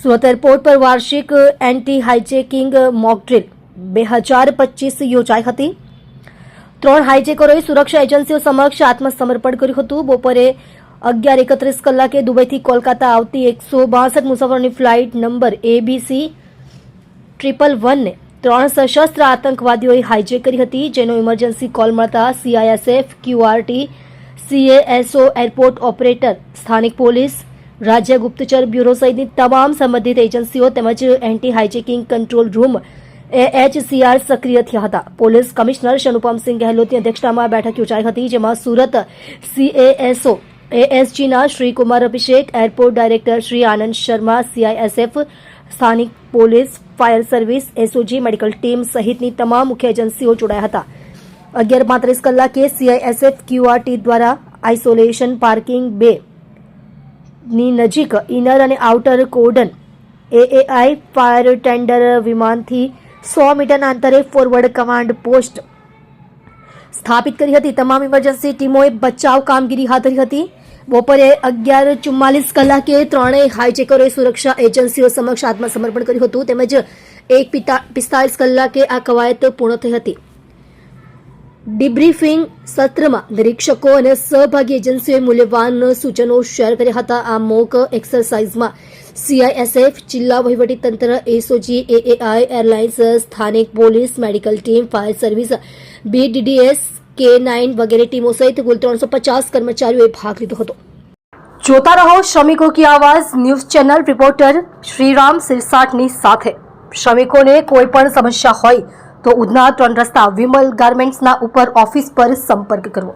Surat airport પર વાર્ષિક anti hijacking mock drill 2025 યોજાઈ હતી। 3 હાઇજેકરોએ સુરક્ષા એજન્સીઓ સમક્ષ આત્મસમર્પણ કર્યું હતું। બપોરે 11:31 કલાકે દુબઈથી કોલકાતા આવતી 162 મુસાફરોની ફ્લાઇટ નંબર ABC 111 ને 3 સશસ્ત્ર આતંકવાદીઓએ હાઇજેક કરી હતી, જેનો ઇમરજન્સી કોલ મળતા CISF, QRT, CASO, airport operator, સ્થાનિક પોલીસ, રાજ્ય ગુપ્તચર બ્યુરો સહિતની તમામ સંબંધિત એજન્સીઓ તેમજ anti hijacking control room AHCR સક્રિય થયા હતા। પોલીસ કમિશનર શનુપમસિંહ ગહેલોતની અધ્યક્ષતામાં બેઠક યોજાઈ હતી, જેમાં સુરત CASO ASGના શ્રી કુમાર અભિષેક, એરપોર્ટ ડાયરેક્ટર શ્રી આનંદ શર્મા, CISF, સ્થાનિક police, fire service, SOG, medical team સહિતની તમામ મુખ્ય એજન્સીઓ જોડાયા હતા। 11:35 કલાકે CISF QRT દ્વારા આઇસોલેશન પાર્કિંગ બે ની નજીક ઇનર અને outer cordon AAI fire tender વિમાનથી 100 મીટરના અંતરે ફોરવર્ડ કમાન્ડ પોસ્ટ સ્થાપિત કરી હતી। તમામ ઇમરજન્સી ટીમોએ બચાવ કામગીરી હાથ ધરી હતી। બપોરે 11:44 કલાકે ત્રણેય હાઇજેકરોએ સુરક્ષા એજન્સીઓ સમક્ષ આત્મસમર્પણ કર્યું હતું, તેમજ 1:45 કલાકે આ કવાયત પૂર્ણ થઈ હતી। ડિબ્રીફિંગ સત્રમાં નિરીક્ષકો અને સહભાગી એજન્સીઓએ મૂલ્યવાન સૂચનો શેર કર્યા હતા। આ મોક એક્સરસાઇઝમાં CISF, જિલ્લા વહીવટીતંત્ર, SOG, AAI, એરલાઇન્સ, સ્થાનિક police, medical team, fire service, BDDS, K9 વગેરે ટીમો સહિત કુલ 350 કર્મચારીઓએ ભાગ લીધો હતો। જોતા રહો શ્રમિકો કી આવાજ ન્યૂઝ ચેનલ। રિપોર્ટર શ્રીરામ સિરસાટની સાથે। શ્રમિકોને કોઈ પણ સમસ્યા હોય તો ઉધના 3 રસ્તા વિમલ ગાર્મેન્ટ્સના ઉપર ઓફિસ પર સંપર્ક કરવો।